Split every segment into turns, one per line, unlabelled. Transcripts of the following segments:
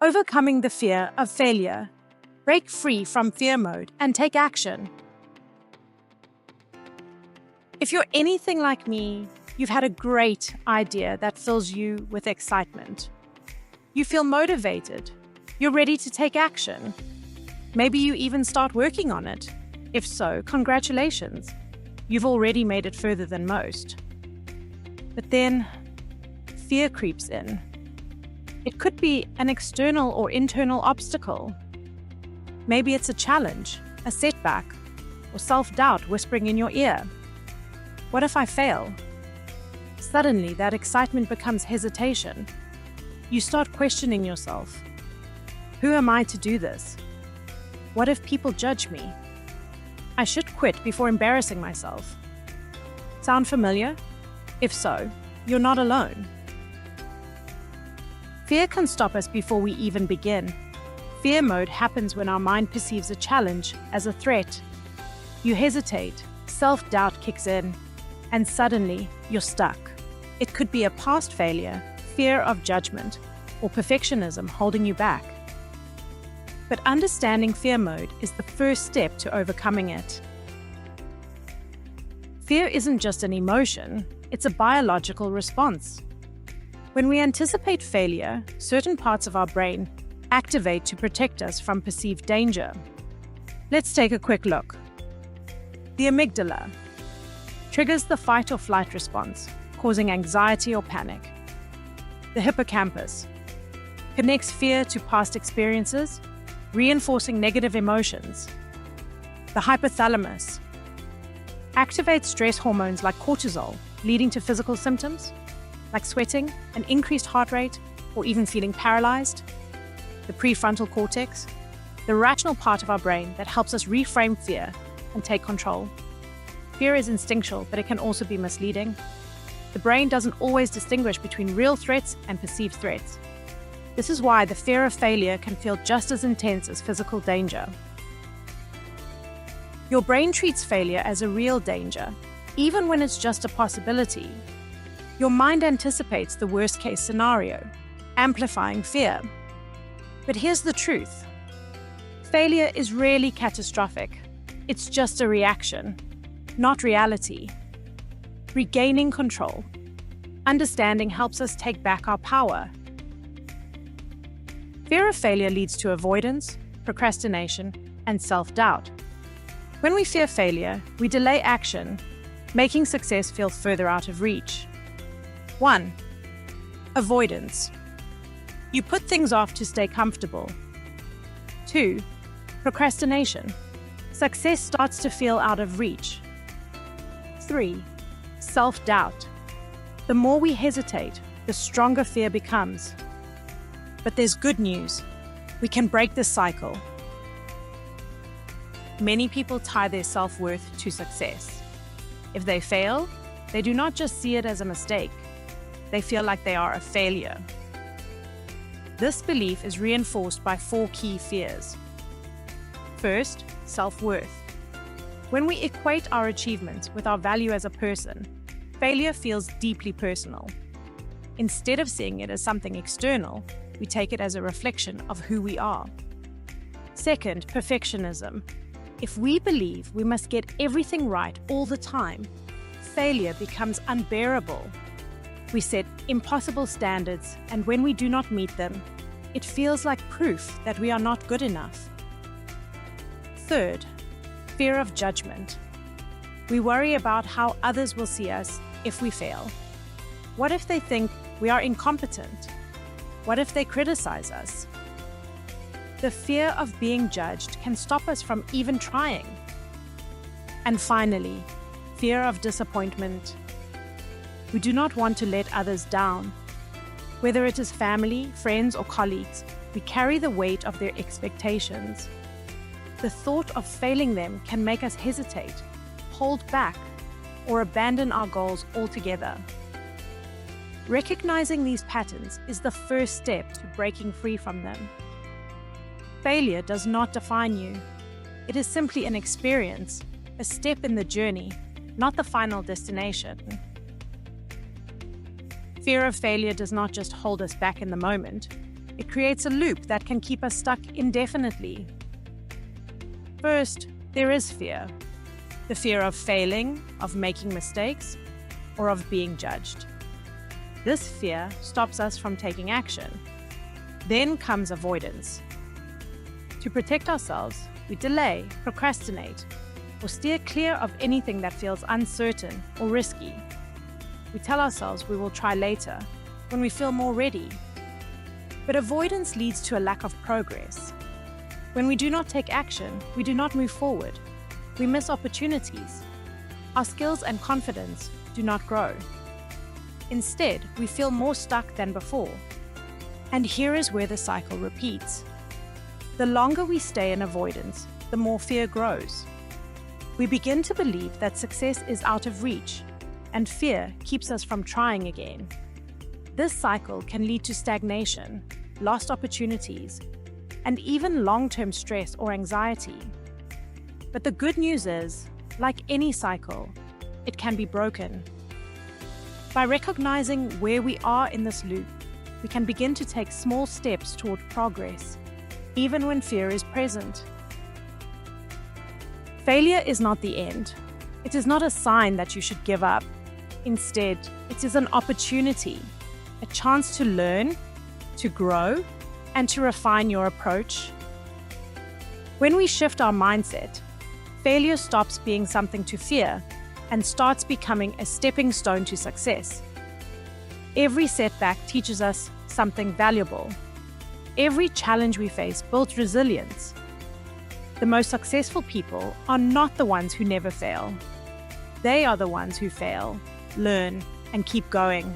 Overcoming the fear of failure. Break free from fear mode and take action. If you're anything like me, you've had a great idea that fills you with excitement. You feel motivated. You're ready to take action. Maybe you even start working on it. If so, congratulations. You've already made it further than most. But then, fear creeps in. It could be an external or internal obstacle. Maybe it's a challenge, a setback, or self-doubt whispering in your ear. What if I fail? Suddenly, that excitement becomes hesitation. You start questioning yourself. Who am I to do this? What if people judge me? I should quit before embarrassing myself. Sound familiar? If so, you're not alone. Fear can stop us before we even begin. Fear mode happens when our mind perceives a challenge as a threat. You hesitate, self-doubt kicks in, and suddenly you're stuck. It could be a past failure, fear of judgment, or perfectionism holding you back. But understanding fear mode is the first step to overcoming it. Fear isn't just an emotion, it's a biological response. When we anticipate failure, certain parts of our brain activate to protect us from perceived danger. Let's take a quick look. The amygdala triggers the fight or flight response, causing anxiety or panic. The hippocampus connects fear to past experiences, reinforcing negative emotions. The hypothalamus activates stress hormones like cortisol, leading to physical symptoms like sweating, an increased heart rate, or even feeling paralyzed. The prefrontal cortex, the rational part of our brain that helps us reframe fear and take control. Fear is instinctual, but it can also be misleading. The brain doesn't always distinguish between real threats and perceived threats. This is why the fear of failure can feel just as intense as physical danger. Your brain treats failure as a real danger, even when it's just a possibility. Your mind anticipates the worst-case scenario, amplifying fear. But here's the truth. Failure is rarely catastrophic. It's just a reaction, not reality. Regaining control. Understanding helps us take back our power. Fear of failure leads to avoidance, procrastination, and self-doubt. When we fear failure, we delay action, making success feel further out of reach. 1. Avoidance. You put things off to stay comfortable. 2. Procrastination. Success starts to feel out of reach. 3. Self-doubt. The more we hesitate, the stronger fear becomes. But there's good news. We can break this cycle. Many people tie their self-worth to success. If they fail, they do not just see it as a mistake. They feel like they are a failure. This belief is reinforced by 4 key fears. First, self-worth. When we equate our achievements with our value as a person, failure feels deeply personal. Instead of seeing it as something external, we take it as a reflection of who we are. Second, perfectionism. If we believe we must get everything right all the time, failure becomes unbearable. We set impossible standards, and when we do not meet them, it feels like proof that we are not good enough. Third, fear of judgment. We worry about how others will see us if we fail. What if they think we are incompetent? What if they criticize us? The fear of being judged can stop us from even trying. And finally, fear of disappointment. We do not want to let others down. Whether it is family, friends, or colleagues, we carry the weight of their expectations. The thought of failing them can make us hesitate, hold back, or abandon our goals altogether. Recognizing these patterns is the first step to breaking free from them. Failure does not define you. It is simply an experience, a step in the journey, not the final destination. Fear of failure does not just hold us back in the moment. It creates a loop that can keep us stuck indefinitely. First, there is fear. The fear of failing, of making mistakes, or of being judged. This fear stops us from taking action. Then comes avoidance. To protect ourselves, we delay, procrastinate, or steer clear of anything that feels uncertain or risky. We tell ourselves we will try later, when we feel more ready. But avoidance leads to a lack of progress. When we do not take action, we do not move forward. We miss opportunities. Our skills and confidence do not grow. Instead, we feel more stuck than before. And here is where the cycle repeats. The longer we stay in avoidance, the more fear grows. We begin to believe that success is out of reach, and fear keeps us from trying again. This cycle can lead to stagnation, lost opportunities, and even long-term stress or anxiety. But the good news is, like any cycle, it can be broken. By recognizing where we are in this loop, we can begin to take small steps toward progress, even when fear is present. Failure is not the end. It is not a sign that you should give up. Instead, it is an opportunity, a chance to learn, to grow, and to refine your approach. When we shift our mindset, failure stops being something to fear and starts becoming a stepping stone to success. Every setback teaches us something valuable. Every challenge we face builds resilience. The most successful people are not the ones who never fail. They are the ones who fail, learn, and keep going.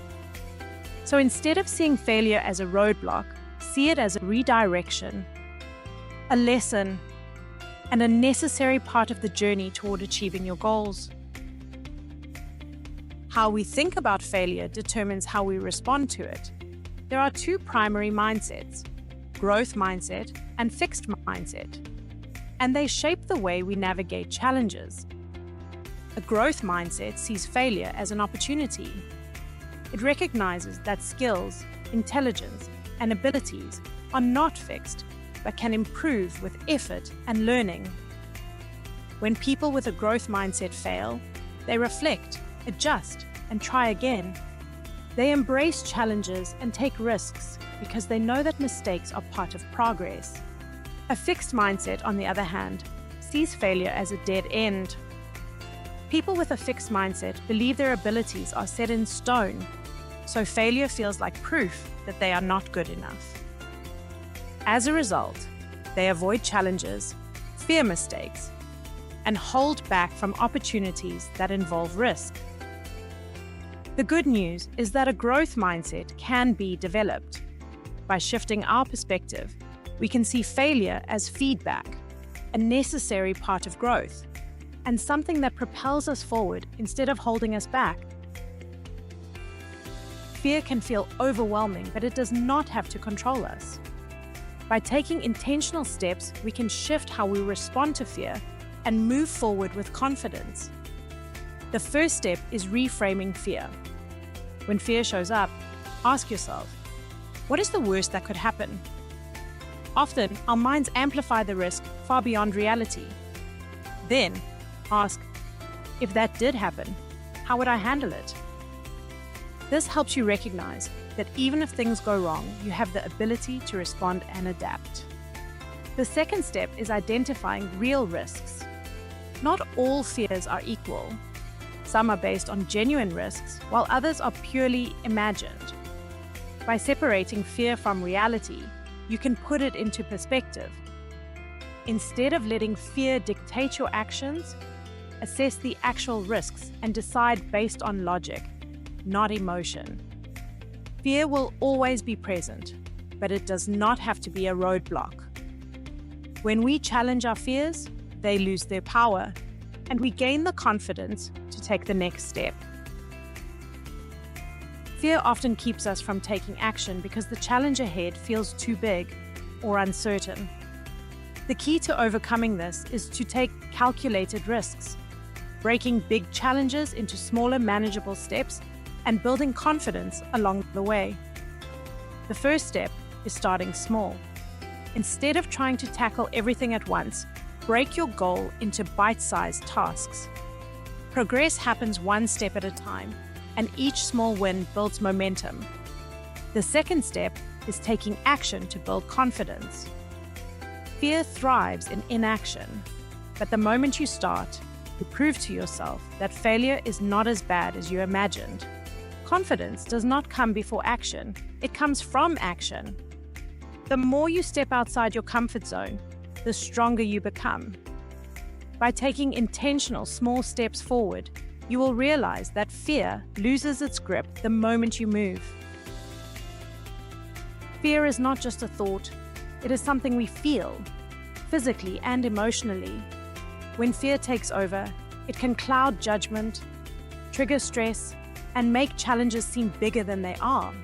So instead of seeing failure as a roadblock, see it as a redirection, a lesson, and a necessary part of the journey toward achieving your goals. How we think about failure determines how we respond to it. There are two primary mindsets, growth mindset and fixed mindset, and they shape the way we navigate challenges. A growth mindset sees failure as an opportunity. It recognizes that skills, intelligence, and abilities are not fixed, but can improve with effort and learning. When people with a growth mindset fail, they reflect, adjust, and try again. They embrace challenges and take risks because they know that mistakes are part of progress. A fixed mindset, on the other hand, sees failure as a dead end. People with a fixed mindset believe their abilities are set in stone, so failure feels like proof that they are not good enough. As a result, they avoid challenges, fear mistakes, and hold back from opportunities that involve risk. The good news is that a growth mindset can be developed. By shifting our perspective, we can see failure as feedback, a necessary part of growth, and something that propels us forward instead of holding us back. Fear can feel overwhelming, but it does not have to control us. By taking intentional steps, we can shift how we respond to fear and move forward with confidence. The first step is reframing fear. When fear shows up, ask yourself, what is the worst that could happen? Often, our minds amplify the risk far beyond reality. Then, ask, if that did happen, how would I handle it? This helps you recognize that even if things go wrong, you have the ability to respond and adapt. The second step is identifying real risks. Not all fears are equal. Some are based on genuine risks, while others are purely imagined. By separating fear from reality, you can put it into perspective. Instead of letting fear dictate your actions, assess the actual risks and decide based on logic, not emotion. Fear will always be present, but it does not have to be a roadblock. When we challenge our fears, they lose their power, and we gain the confidence to take the next step. Fear often keeps us from taking action because the challenge ahead feels too big or uncertain. The key to overcoming this is to take calculated risks, breaking big challenges into smaller, manageable steps and building confidence along the way. The first step is starting small. Instead of trying to tackle everything at once, break your goal into bite-sized tasks. Progress happens one step at a time, and each small win builds momentum. The second step is taking action to build confidence. Fear thrives in inaction, but the moment you start, you prove to yourself that failure is not as bad as you imagined. Confidence does not come before action, it comes from action. The more you step outside your comfort zone, the stronger you become. By taking intentional small steps forward, you will realize that fear loses its grip the moment you move. Fear is not just a thought, it is something we feel, physically and emotionally. When fear takes over, it can cloud judgment, trigger stress, and make challenges seem bigger than they are.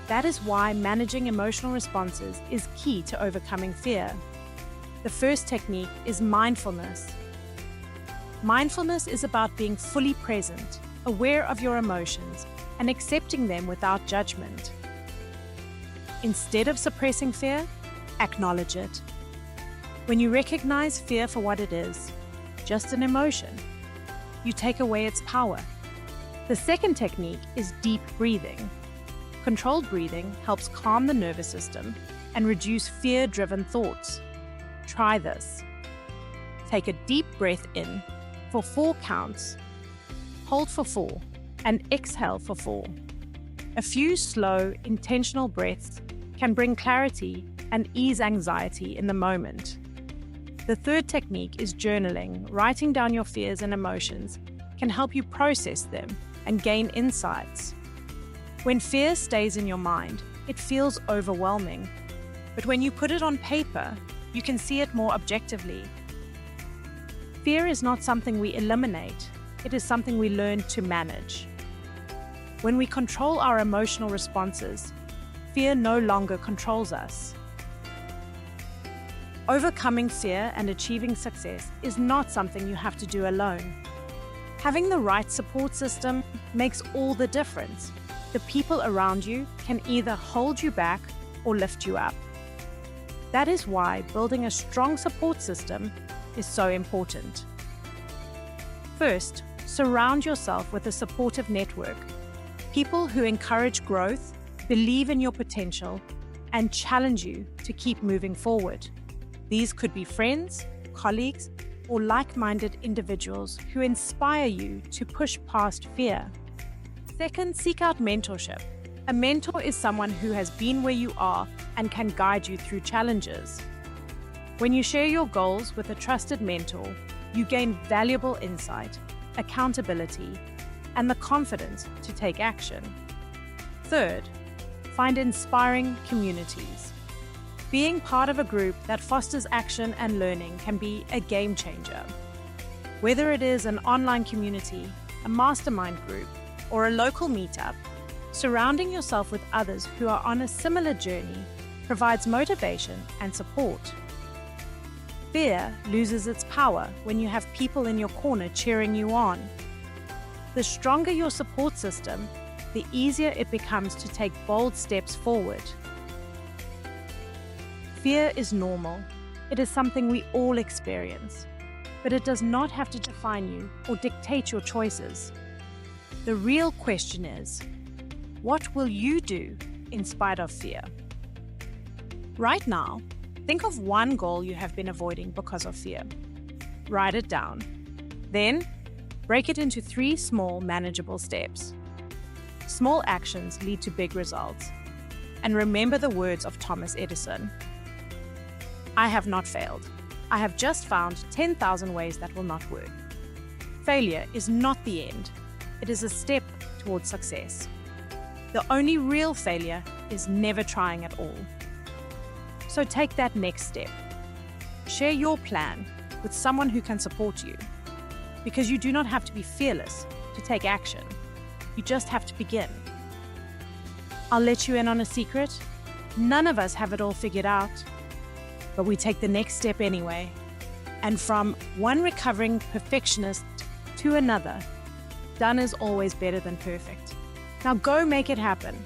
That is why managing emotional responses is key to overcoming fear. The first technique is mindfulness. Mindfulness is about being fully present, aware of your emotions, and accepting them without judgment. Instead of suppressing fear, acknowledge it. When you recognize fear for what it is, just an emotion, you take away its power. The second technique is deep breathing. Controlled breathing helps calm the nervous system and reduce fear-driven thoughts. Try this. Take a deep breath in for 4 counts, hold for 4, and exhale for 4. A few slow, intentional breaths can bring clarity and ease anxiety in the moment. The third technique is journaling. Writing down your fears and emotions can help you process them and gain insights. When fear stays in your mind, it feels overwhelming. But when you put it on paper, you can see it more objectively. Fear is not something we eliminate, it is something we learn to manage. When we control our emotional responses, fear no longer controls us. Overcoming fear and achieving success is not something you have to do alone. Having the right support system makes all the difference. The people around you can either hold you back or lift you up. That is why building a strong support system is so important. First, surround yourself with a supportive network. People who encourage growth, believe in your potential, and challenge you to keep moving forward. These could be friends, colleagues, or like-minded individuals who inspire you to push past fear. Second, seek out mentorship. A mentor is someone who has been where you are and can guide you through challenges. When you share your goals with a trusted mentor, you gain valuable insight, accountability, and the confidence to take action. Third, find inspiring communities. Being part of a group that fosters action and learning can be a game changer. Whether it is an online community, a mastermind group, or a local meetup, surrounding yourself with others who are on a similar journey provides motivation and support. Fear loses its power when you have people in your corner cheering you on. The stronger your support system, the easier it becomes to take bold steps forward. Fear is normal. It is something we all experience, but it does not have to define you or dictate your choices. The real question is, what will you do in spite of fear? Right now, think of one goal you have been avoiding because of fear. Write it down. Then, break it into 3 small, manageable steps. Small actions lead to big results. And remember the words of Thomas Edison. I have not failed. I have just found 10,000 ways that will not work. Failure is not the end. It is a step towards success. The only real failure is never trying at all. So take that next step. Share your plan with someone who can support you, because you do not have to be fearless to take action. You just have to begin. I'll let you in on a secret. None of us have it all figured out, but we take the next step anyway. And from one recovering perfectionist to another, done is always better than perfect. Now go make it happen.